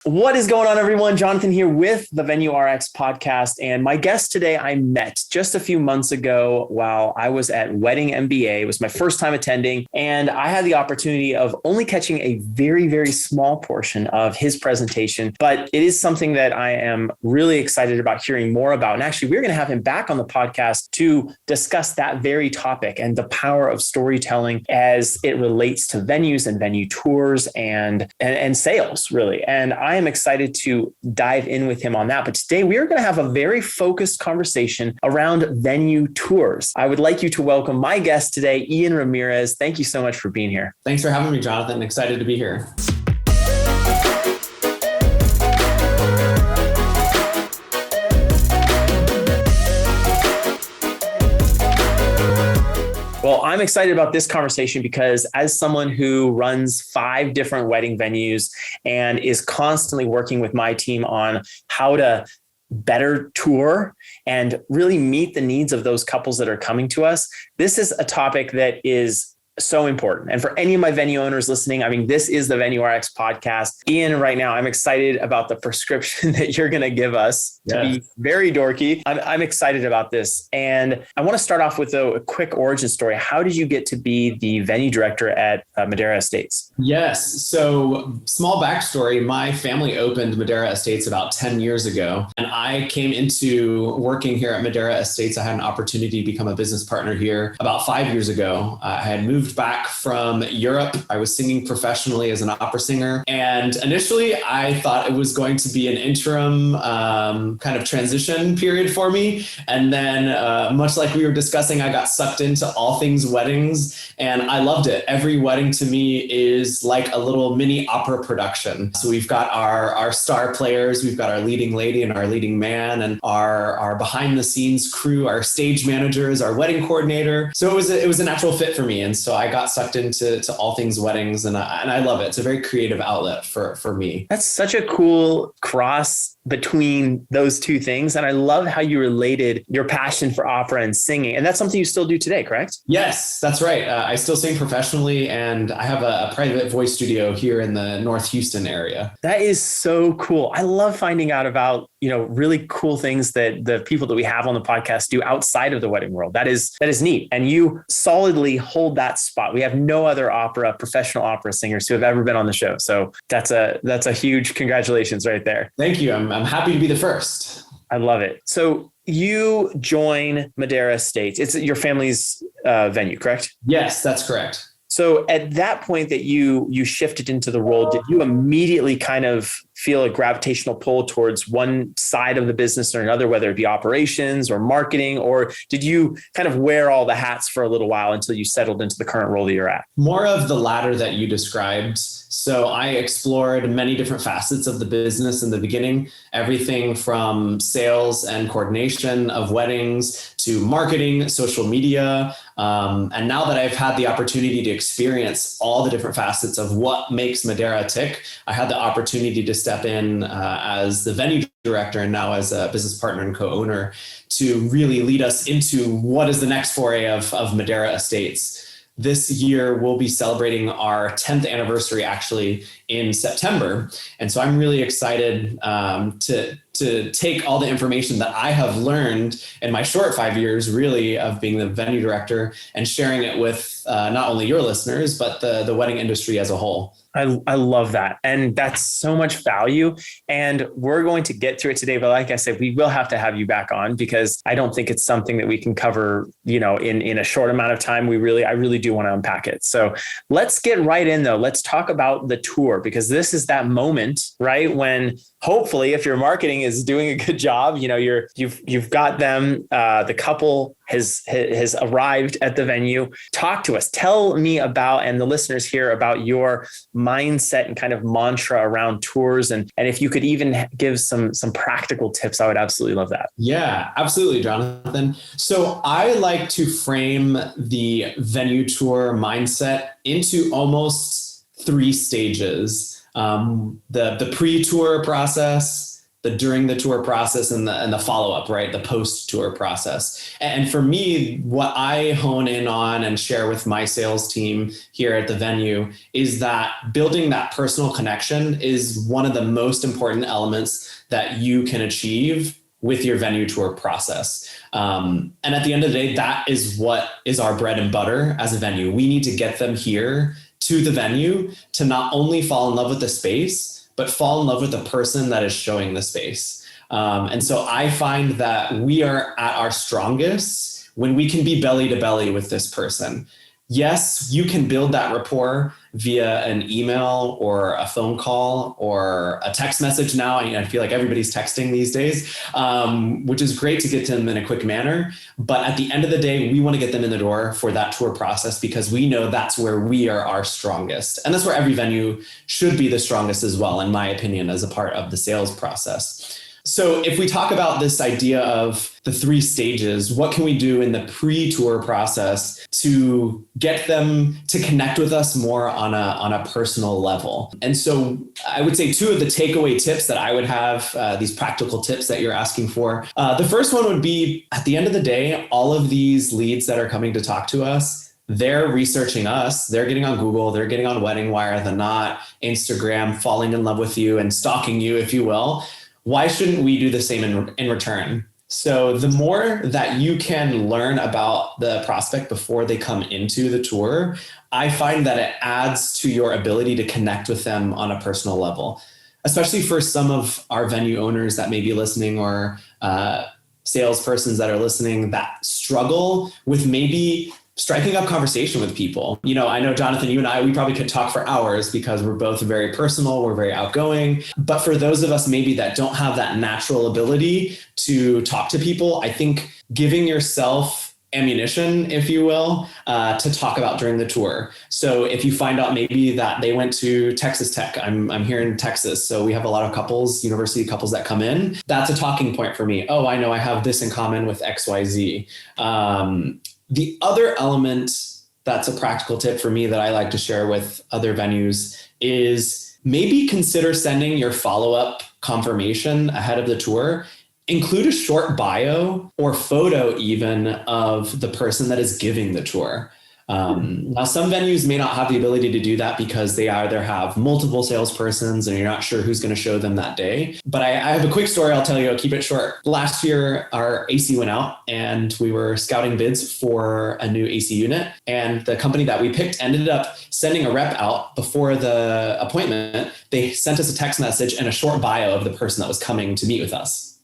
What is going on, everyone? Jonathan here with the Venue RX podcast. And my guest today, I met just a few months ago while I was at Wedding MBA. It was my first time attending. And I had the opportunity of only catching a very, very small portion of his presentation. But it is something that I am really excited about hearing more about. And actually, we're going to have him back on the podcast to discuss that very topic and the power of storytelling as it relates to venues and venue tours and sales, really. And I am excited to dive in with him on that. But today we are going to have a very focused conversation around venue tours. I would like you to welcome my guest today, Ian Ramirez. Thank you so much for being here. Thanks for having me, Jonathan. Excited to be here. Well, I'm excited about this conversation because as someone who runs 5 different wedding venues and is constantly working with my team on how to better tour and really meet the needs of those couples that are coming to us, this is a topic that is so important. And for any of my venue owners listening, I mean, this is the Venue RX podcast. Ian, right now, I'm excited about the prescription that you're going to give us to be very dorky. I'm excited about this. And I want to start off with a quick origin story. How did you get to be the venue director at Madera Estates? Yes. So small backstory, my family opened Madera Estates about 10 years ago. And I came into working here at Madera Estates. I had an opportunity to become a business partner here about 5 years ago. I had moved back from Europe. I was singing professionally as an opera singer. And initially, I thought it was going to be an interim kind of transition period for me. And then much like we were discussing, I got sucked into all things weddings and I loved it. Every wedding to me is like a little mini opera production. So we've got our star players, we've got our leading lady and our leading man and our behind the scenes crew, our stage managers, our wedding coordinator. So it was a natural fit for me. And so I got sucked into all things weddings and I love it. It's a very creative outlet for me. That's such a cool cross between those two things. And I love how you related your passion for opera and singing. And that's something you still do today, correct? Yes, that's right. I still sing professionally and I have a private voice studio here in the North Houston area. That is so cool. I love finding out about, really cool things that the people that we have on the podcast do outside of the wedding world. That is neat. And you solidly hold that spot. We have no other professional opera singers who have ever been on the show. So that's a huge congratulations right there. Thank you. I'm happy to be the first. I love it. So you join Madera Estates. It's your family's venue, correct? Yes, that's correct. So at that point that you shifted into the role, did you immediately kind of feel a gravitational pull towards one side of the business or another, whether it be operations or marketing, or did you kind of wear all the hats for a little while until you settled into the current role that you're at? More of the latter that you described. So I explored many different facets of the business in the beginning, everything from sales and coordination of weddings to marketing, social media. And now that I've had the opportunity to experience all the different facets of what makes Madera tick, I had the opportunity to step in as the venue director and now as a business partner and co-owner to really lead us into what is the next foray of Madera Estates. This year, we'll be celebrating our 10th anniversary actually in September. And so I'm really excited to take all the information that I have learned in my short 5 years really of being the venue director and sharing it with not only your listeners, but the wedding industry as a whole. I love that. And that's so much value. And we're going to get to it today. But like I said, we will have to have you back on because I don't think it's something that we can cover, in a short amount of time. I really do want to unpack it. So let's get right in though. Let's talk about the tour because this is that moment, right? When hopefully if your marketing is doing a good job, you've got them, the couple has arrived at the venue. Talk to us. Tell me about, and the listeners here, about your mindset and kind of mantra around tours. And if you could even give some practical tips, I would absolutely love that. Yeah, absolutely, Jonathan. So I like to frame the venue tour mindset into almost 3 stages. The pre-tour process, the during the tour process and the follow-up, right? The post-tour process. And for me, what I hone in on and share with my sales team here at the venue is that building that personal connection is one of the most important elements that you can achieve with your venue tour process. And at the end of the day, that is what is our bread and butter as a venue. We need to get them here to the venue to not only fall in love with the space, but fall in love with the person that is showing the space. And so I find that we are at our strongest when we can be belly to belly with this person. Yes, you can build that rapport via an email or a phone call or a text message now. I feel like everybody's texting these days, which is great to get to them in a quick manner. But at the end of the day, we want to get them in the door for that tour process because we know that's where we are our strongest. And that's where every venue should be the strongest as well, in my opinion, as a part of the sales process. So if we talk about this idea of the 3 stages, what can we do in the pre-tour process to get them to connect with us more on a personal level? And so I would say 2 of the takeaway tips that I would have, these practical tips that you're asking for. The first one would be, at the end of the day, all of these leads that are coming to talk to us, they're researching us. They're getting on Google. They're getting on Wedding Wire, The Knot, Instagram, falling in love with you and stalking you, if you will. Why shouldn't we do the same in return? So the more that you can learn about the prospect before they come into the tour, I find that it adds to your ability to connect with them on a personal level, especially for some of our venue owners that may be listening or salespersons that are listening that struggle with maybe striking up conversation with people. I know, Jonathan, you and I, we probably could talk for hours because we're both very personal, we're very outgoing. But for those of us maybe that don't have that natural ability to talk to people, I think giving yourself ammunition, if you will, to talk about during the tour. So if you find out maybe that they went to Texas Tech, I'm here in Texas, so we have a lot of couples, university couples that come in. That's a talking point for me. Oh, I know I have this in common with XYZ. The other element that's a practical tip for me that I like to share with other venues is maybe consider sending your follow-up confirmation ahead of the tour. Include a short bio or photo even of the person that is giving the tour. Now, some venues may not have the ability to do that because they either have multiple salespersons and you're not sure who's going to show them that day. But I have a quick story I'll tell you. I'll keep it short. Last year, our AC went out and we were scouting bids for a new AC unit. And the company that we picked ended up sending a rep out before the appointment. They sent us a text message and a short bio of the person that was coming to meet with us.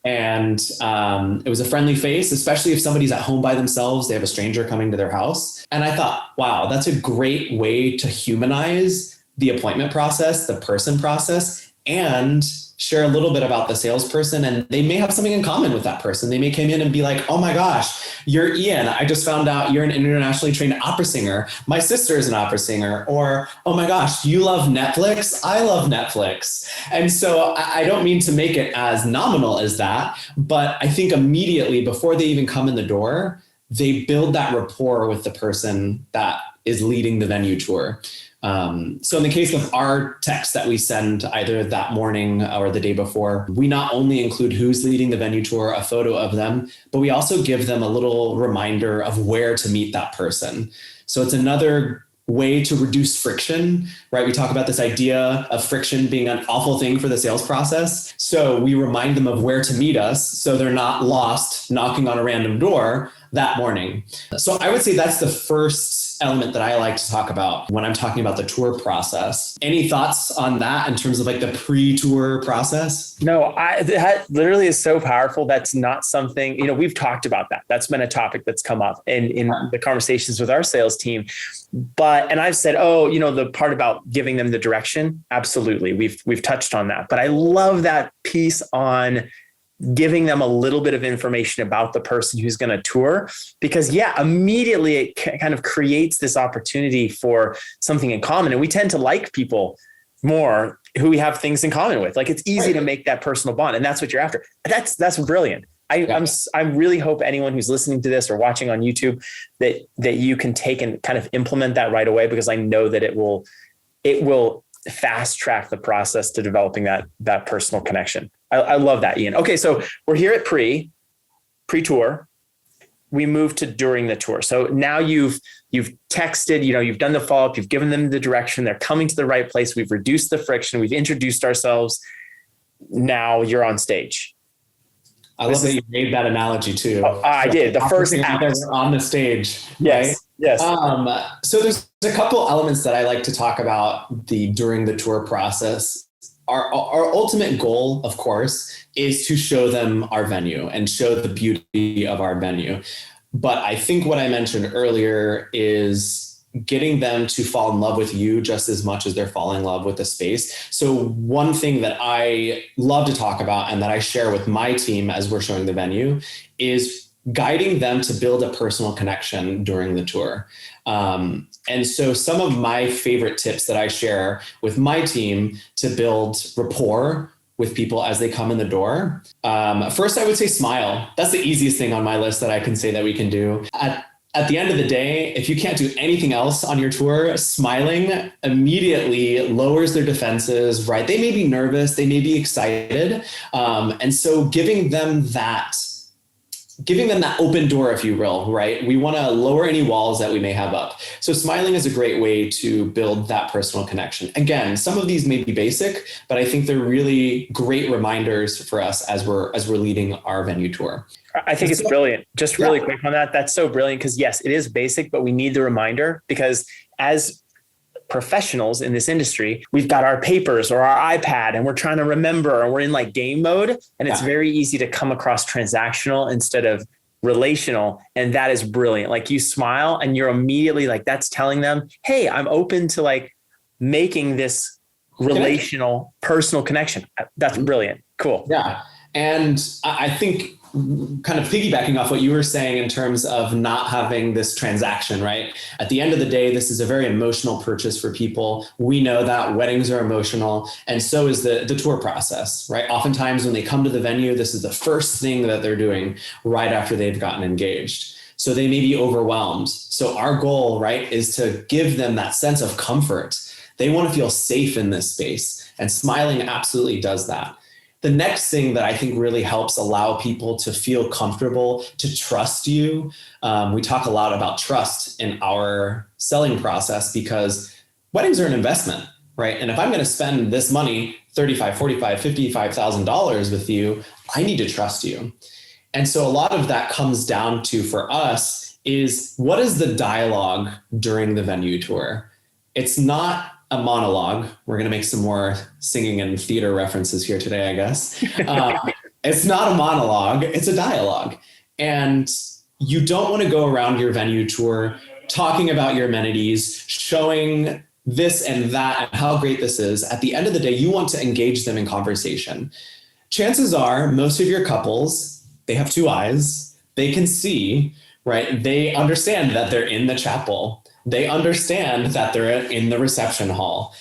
And it was a friendly face, especially if somebody's at home by themselves, they have a stranger coming to their house. And I thought, wow, that's a great way to humanize the appointment process, the person process, and share a little bit about the salesperson. And they may have something in common with that person. They may come in and be like, oh my gosh, you're Ian. I just found out you're an internationally trained opera singer. My sister is an opera singer. Or, oh my gosh, you love Netflix? I love Netflix. And so I don't mean to make it as nominal as that, but I think immediately before they even come in the door, they build that rapport with the person that is leading the venue tour. So in the case of our text that we send either that morning or the day before, we not only include who's leading the venue tour, a photo of them, but we also give them a little reminder of where to meet that person. So it's another way to reduce friction, right? We talk about this idea of friction being an awful thing for the sales process. So we remind them of where to meet us so they're not lost knocking on a random door that morning. So I would say that's the first element that I like to talk about when I'm talking about the tour process. Any thoughts on that in terms of like the pre-tour process? No, that literally is so powerful. That's not something, we've talked about that. That's been a topic that's come up in the conversations with our sales team. And I've said, the part about giving them the direction, absolutely. We've touched on that. But I love that piece on giving them a little bit of information about the person who's going to tour, because immediately it kind of creates this opportunity for something in common. And we tend to like people more who we have things in common with. Like it's easy to make that personal bond. And that's what you're after. That's brilliant. I really hope anyone who's listening to this or watching on YouTube that you can take and kind of implement that right away, because I know that it will fast track the process to developing that personal connection. I love that, Ian. Okay, so we're here at pre-tour. We move to during the tour. So now you've texted, you've done the follow-up, you've given them the direction, they're coming to the right place. We've reduced the friction. We've introduced ourselves. Now you're on stage. I love that you made that analogy too. I did. The first act on the stage. Yes. Right? Yes. So there's a couple elements that I like to talk about during the tour process. Our ultimate goal, of course, is to show them our venue and show the beauty of our venue. But I think what I mentioned earlier is getting them to fall in love with you just as much as they're falling in love with the space. So one thing that I love to talk about and that I share with my team as we're showing the venue is guiding them to build a personal connection during the tour. And so some of my favorite tips that I share with my team to build rapport with people as they come in the door. First, I would say smile. That's the easiest thing on my list that I can say that we can do. At the end of the day, if you can't do anything else on your tour, smiling immediately lowers their defenses, right? They may be nervous, they may be excited. And so giving them that open door, if you will, right? We want to lower any walls that we may have up. So smiling is a great way to build that personal connection. Again, some of these may be basic, but I think they're really great reminders for us as we're leading our venue tour. I think it's brilliant. Just really quick on that. That's so brilliant because yes, it is basic, but we need the reminder because as professionals in this industry, we've got our papers or our iPad and we're trying to remember and we're in like game mode and it's very easy to come across transactional instead of relational. And that is brilliant. Like you smile and you're immediately like, that's telling them, hey, I'm open to like making this relational personal connection. That's brilliant. Cool. Yeah. And I think kind of piggybacking off what you were saying in terms of not having this transaction, right? At the end of the day, this is a very emotional purchase for people. We know that weddings are emotional, and so is the tour process, right? Oftentimes when they come to the venue, this is the first thing that they're doing right after they've gotten engaged. So they may be overwhelmed. So our goal, right, is to give them that sense of comfort. They want to feel safe in this space, and smiling absolutely does that. The next thing that I think really helps allow people to feel comfortable, to trust you. We talk a lot about trust in our selling process because weddings are an investment, right? And if I'm going to spend this money, $35,000, $45,000, $55,000 with you, I need to trust you. And so a lot of that comes down to, for us, is what is the dialogue during the venue tour? It's not a monologue. We're going to make some more singing and theater references here today, I guess. It's not a monologue, it's a dialogue. And you don't want to go around your venue tour talking about your amenities, showing this and that and how great this is. At the end of the day, you want to engage them in conversation. Chances are most of your couples, they have two eyes, they can see, right? They understand that they're in the chapel. They understand that they're in the reception hall.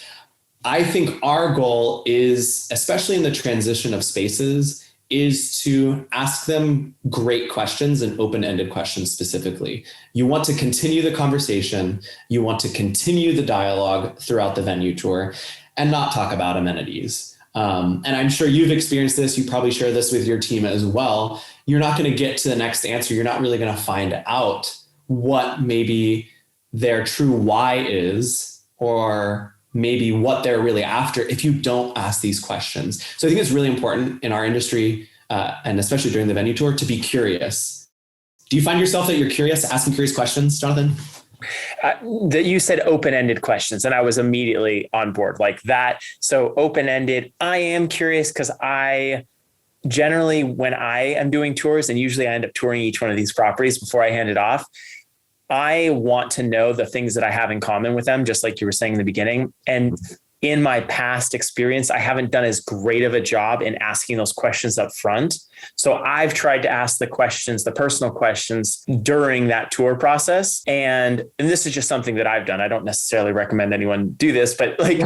I think our goal is, especially in the transition of spaces, is to ask them great questions and open-ended questions specifically. You want to continue the conversation. You want to continue the dialogue throughout the venue tour and not talk about amenities. And I'm sure you've experienced this. You probably share this with your team as well. You're not going to get to the next answer. You're not really going to find out what maybe their true why is, or maybe what they're really after if you don't ask these questions. So I think it's really important in our industry, and especially during the venue tour, to be curious. Do you find yourself that you're curious, asking curious questions, Jonathan? That you said open-ended questions, and I was immediately on board like that. So open-ended, I am curious because I generally, when I am doing tours, and usually I end up touring each one of these properties before I hand it off, I want to know the things that I have in common with them, just like you were saying in the beginning. And in my past experience, I haven't done as great of a job in asking those questions up front. So I've tried to ask the questions, the personal questions during that tour process. And this is just something that I've done. I don't necessarily recommend anyone do this, but like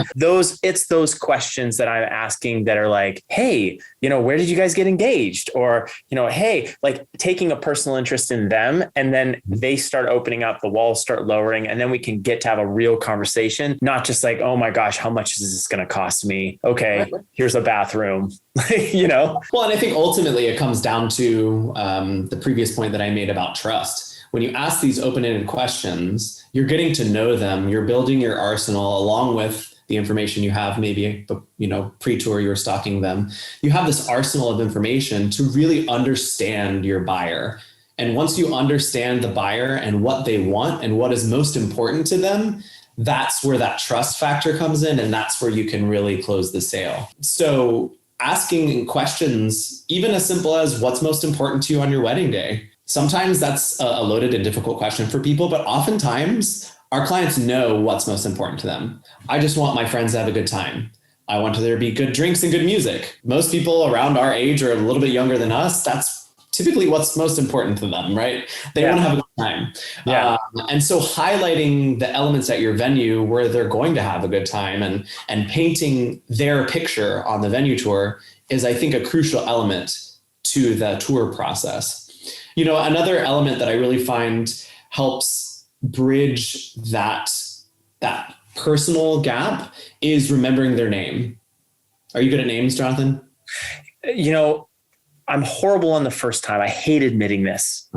it's those questions that I'm asking that are like, hey, where did you guys get engaged? Or, hey, like taking a personal interest in them. And then they start opening up, the walls start lowering, and then we can get to have a real conversation, not just like, oh my gosh, how much much is this going to cost me? Okay, Right. here's a bathroom, you know? Well, and I think ultimately it comes down to the previous point that I made about trust. When you ask these open-ended questions, you're getting to know them. You're building your arsenal along with the information you have, maybe, pre-tour, you were stalking them. You have this arsenal of information to really understand your buyer. And once you understand the buyer and what they want and what is most important to them, that's where that trust factor comes in. And that's where you can really close the sale. So asking questions, even as simple as what's most important to you on your wedding day. Sometimes that's a loaded and difficult question for people, but oftentimes our clients know what's most important to them. I just want my friends to have a good time. I want there to be good drinks and good music. Most people around our age or a little bit younger than us, that's typically what's most important to them, right? They want to have a good time. Yeah. And so highlighting the elements at your venue where they're going to have a good time and painting their picture on the venue tour is, I think, a crucial element to the tour process. Another element that I really find helps bridge that personal gap is remembering their name. Are you good at names, Jonathan? I'm horrible on the first time. I hate admitting this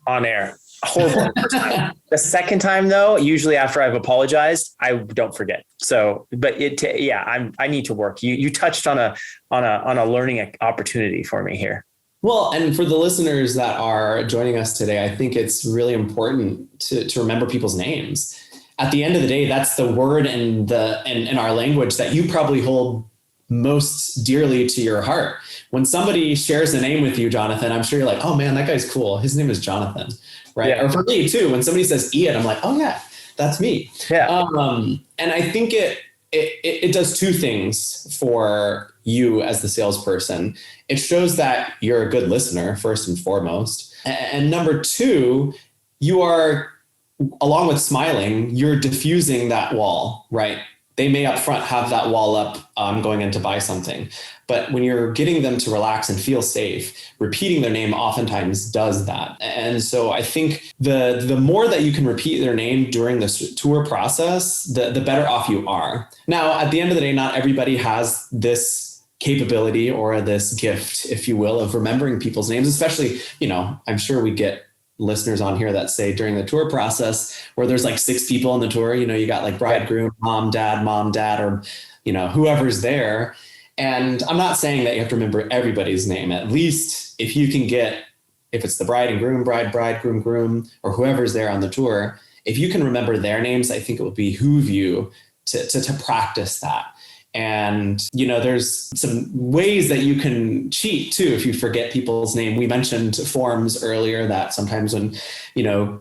on air. Horrible on the first time. The second time, though, usually after I've apologized, I don't forget. So, but I need to work. You touched on a learning opportunity for me here. Well, and for the listeners that are joining us today, I think it's really important to remember people's names. At the end of the day, that's the word and our language that you probably hold most dearly to your heart. When somebody shares a name with you, Jonathan, I'm sure you're like, oh man, that guy's cool. His name is Jonathan, right? Yeah. Or for me too, when somebody says Ian, I'm like, oh yeah, that's me. Yeah. And I think it does two things for you as the salesperson. It shows that you're a good listener, first and foremost. And number two, you are, along with smiling, you're diffusing that wall, right? They may up front have that wall up going in to buy something. But when you're getting them to relax and feel safe, repeating their name oftentimes does that. And so I think the more that you can repeat their name during this tour process, the better off you are. Now, at the end of the day, not everybody has this capability or this gift, if you will, of remembering people's names, especially, I'm sure we get listeners on here that say during the tour process where there's like 6 people in the tour, you got like bridegroom, mom, dad, or, whoever's there. And I'm not saying that you have to remember everybody's name. At least if you can get, if it's the bride and groom, groom, or whoever's there on the tour, if you can remember their names, I think it will behoove you to practice that. And, there's some ways that you can cheat too if you forget people's name. We mentioned forms earlier that sometimes when,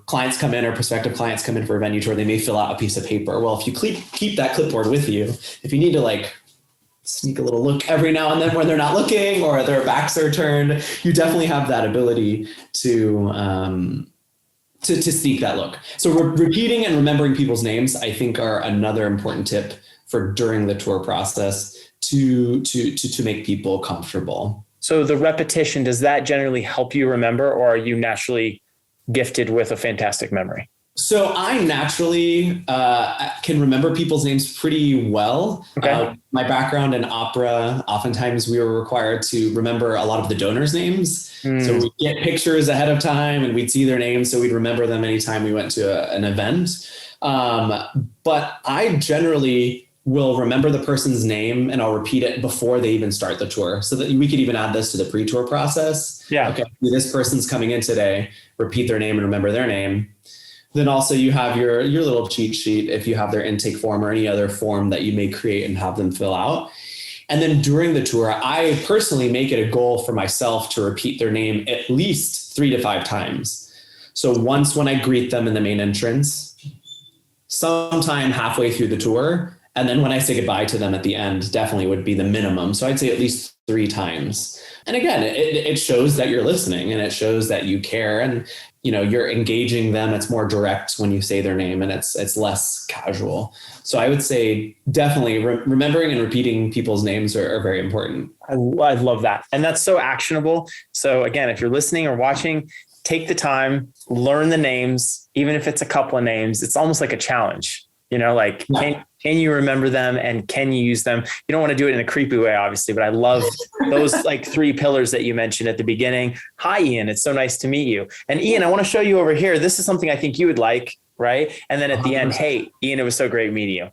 clients come in or prospective clients come in for a venue tour, they may fill out a piece of paper. Well, if you keep that clipboard with you, if you need to sneak a little look every now and then when they're not looking or their backs are turned, you definitely have that ability to sneak that look. So repeating and remembering people's names, I think, are another important tip for during the tour process to make people comfortable. So the repetition, does that generally help you remember, or are you naturally gifted with a fantastic memory? So I naturally can remember people's names pretty well. Okay. My background in opera, oftentimes we were required to remember a lot of the donors' names. So we'd get pictures ahead of time and we'd see their names. So we'd remember them anytime we went to an event. But I generally will remember the person's name and I'll repeat it before they even start the tour, so that we could even add this to the pre-tour process. Yeah. Okay, this person's coming in today, repeat their name and remember their name. Then also you have your little cheat sheet if you have their intake form or any other form that you may create and have them fill out. And then during the tour, I personally make it a goal for myself to repeat their name at least 3 to 5 times. So once when I greet them in the main entrance, sometime halfway through the tour, and then when I say goodbye to them at the end, definitely would be the minimum. So I'd say at least 3 times. And again, it shows that you're listening and it shows that you care and, you're engaging them. It's more direct when you say their name and it's less casual. So I would say definitely remembering and repeating people's names are very important. I love that. And that's so actionable. So again, if you're listening or watching, take the time, learn the names, even if it's a couple of names. It's almost like a challenge. Like, can you remember them and can you use them? You don't want to do it in a creepy way, obviously, but I love those like 3 pillars that you mentioned at the beginning. Hi, Ian. It's so nice to meet you. And Ian, I want to show you over here. This is something I think you would like, right? And then at the end, hey, Ian, it was so great meeting you.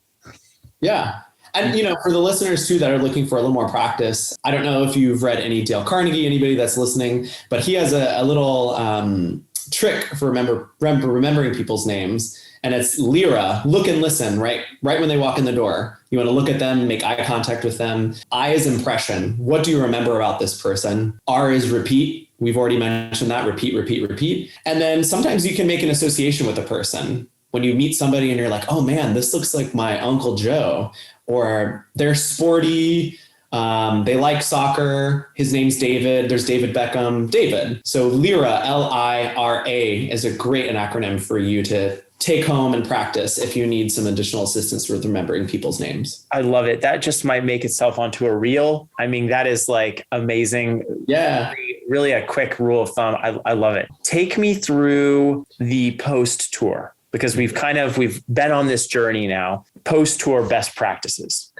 Yeah. And, for the listeners too, that are looking for a little more practice, I don't know if you've read any Dale Carnegie, anybody that's listening, but he has a little trick for remembering people's names. And it's LIRA, look and listen, right when they walk in the door. You want to look at them, make eye contact with them. I is impression. What do you remember about this person? R is repeat. We've already mentioned that. Repeat, repeat, repeat. And then sometimes you can make an association with a person. When you meet somebody and you're like, oh man, this looks like my Uncle Joe, or they're sporty. They like soccer. His name's David. There's David Beckham. David. So LIRA, LIRA, is a great acronym for you to take home and practice if you need some additional assistance with remembering people's names. I love it. That just might make itself onto a reel. I mean, that is like amazing. Yeah. Really a quick rule of thumb. I love it. Take me through the post tour, because we've been on this journey now. Post tour best practices.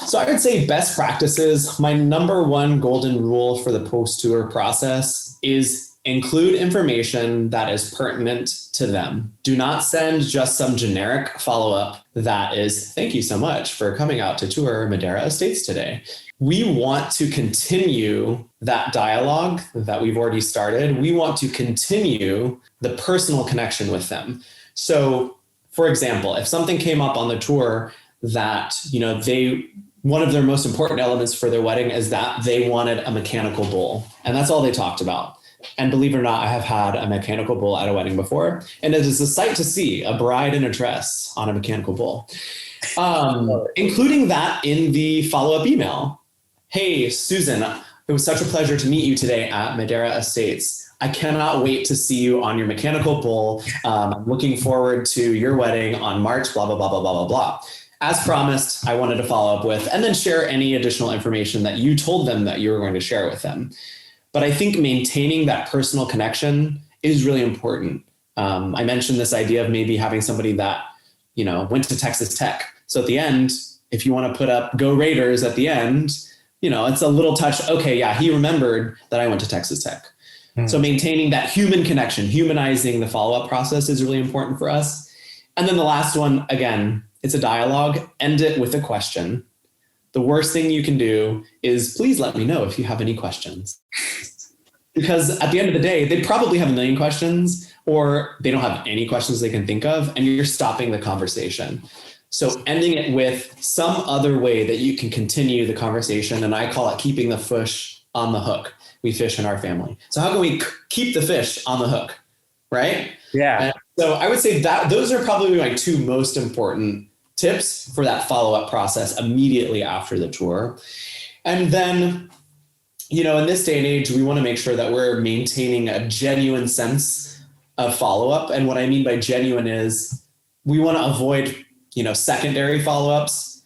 So I would say best practices. My number one golden rule for the post tour process is include information that is pertinent to them. Do not send just some generic follow-up that is, thank you so much for coming out to tour Madera Estates today. We want to continue that dialogue that we've already started. We want to continue the personal connection with them. So, for example, if something came up on the tour that, one of their most important elements for their wedding is that they wanted a mechanical bull, and that's all they talked about. And believe it or not, I have had a mechanical bull at a wedding before, and it is a sight to see a bride in a dress on a mechanical bull. Including that in the follow-up email. Hey, Susan, it was such a pleasure to meet you today at Madera Estates. I cannot wait to see you on your mechanical bull. I'm looking forward to your wedding on March, blah, blah, blah, blah, blah, blah, blah. As promised, I wanted to follow up with, and then share any additional information that you told them that you were going to share with them. But I think maintaining that personal connection is really important. I mentioned this idea of maybe having somebody that, went to Texas Tech. So at the end, if you want to put up Go Raiders at the end, it's a little touch. Okay, yeah, he remembered that I went to Texas Tech. So maintaining that human connection, humanizing the follow-up process is really important for us. And then the last one, again, it's a dialogue. End it with a question. The worst thing you can do is please let me know if you have any questions. Because at the end of the day, they probably have a million questions, or they don't have any questions they can think of, and you're stopping the conversation. So ending it with some other way that you can continue the conversation, and I call it keeping the fish on the hook. We fish in our family. So how can we keep the fish on the hook, right? Yeah. And so I would say that those are probably my 2 most important tips for that follow-up process immediately after the tour. And then, in this day and age, we want to make sure that we're maintaining a genuine sense of follow-up. And what I mean by genuine is we want to avoid, secondary follow-ups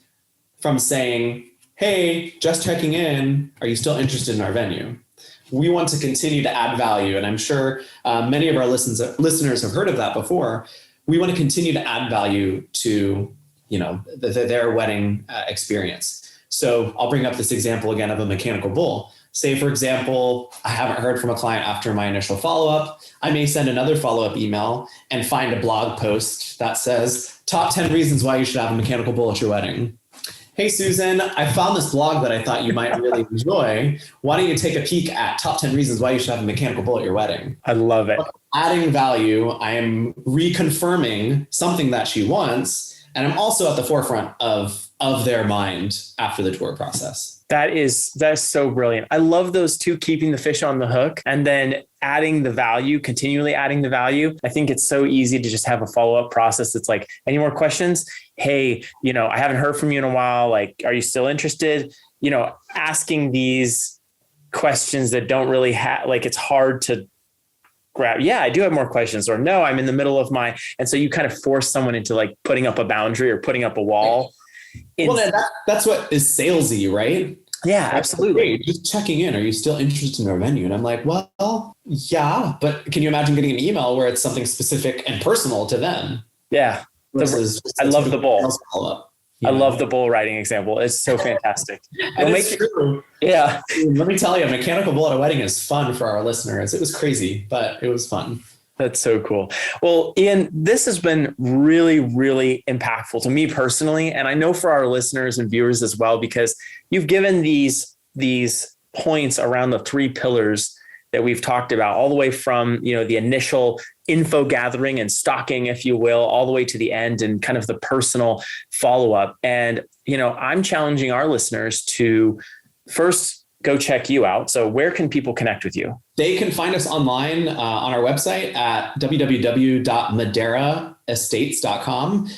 from saying, hey, just checking in, are you still interested in our venue? We want to continue to add value. And I'm sure many of our listeners have heard of that before. We want to continue to add value to their wedding experience. So I'll bring up this example again of a mechanical bull. Say, for example, I haven't heard from a client after my initial follow-up. I may send another follow-up email and find a blog post that says, top 10 reasons why you should have a mechanical bull at your wedding. Hey, Susan, I found this blog that I thought you might really enjoy. Why don't you take a peek at top 10 reasons why you should have a mechanical bull at your wedding? I love it. Adding value, I am reconfirming something that she wants. And I'm also at the forefront of their mind after the tour process. That's so brilliant. I love those 2, keeping the fish on the hook and then adding the value, continually adding the value. I think it's so easy to just have a follow-up process. It's like, any more questions? Hey, I haven't heard from you in a while. Like, are you still interested? Asking these questions that don't really have, like, it's hard to grab. Yeah, I do have more questions, or no, I'm in the middle of and so you kind of force someone into like putting up a boundary or putting up a wall. Well, that's what is salesy, right? Yeah, absolutely. Hey, just checking in. Are you still interested in our venue? And I'm like, well, yeah, but can you imagine getting an email where it's something specific and personal to them? Yeah. I love the bowl. Follow-up, I love the bull riding example. It's so fantastic. It's true. Yeah. Let me tell you, a mechanical bull at a wedding is fun for our listeners. It was crazy, but it was fun. That's so cool. Well, Ian, this has been really, really impactful to me personally. And I know for our listeners and viewers as well, because you've given these points around the 3 pillars that we've talked about, all the way from, the initial info gathering and stocking, if you will, all the way to the end and kind of the personal follow-up. And, I'm challenging our listeners to first go check you out. So where can people connect with you? They can find us online on our website at www.maderaestates.com.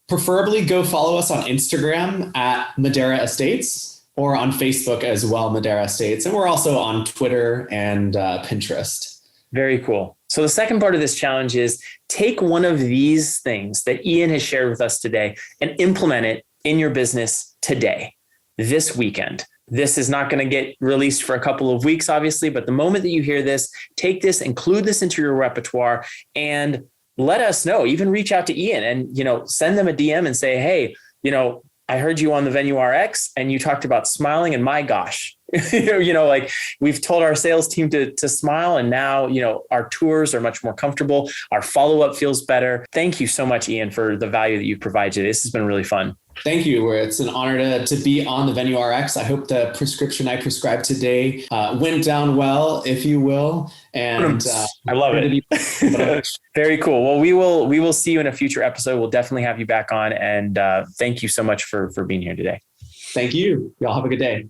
Preferably go follow us on Instagram at Madera Estates, or on Facebook as well, Madera Estates. And we're also on Twitter and Pinterest. Very cool. So the second part of this challenge is take one of these things that Ian has shared with us today and implement it in your business today, this weekend. This is not going to get released for a couple of weeks, obviously, but the moment that you hear this, take this, include this into your repertoire, and let us know. Even reach out to Ian and, send them a DM and say, hey, I heard you on the Venue RX and you talked about smiling, and my gosh, like we've told our sales team to smile, and now, our tours are much more comfortable. Our follow-up feels better. Thank you so much, Ian, for the value that you provide today. This has been really fun. Thank you. It's an honor to be on the Venue RX. I hope the prescription I prescribed today went down well, if you will. And I love it. Very cool. Well, we will see you in a future episode. We'll definitely have you back on. And thank you so much for being here today. Thank you. Y'all have a good day.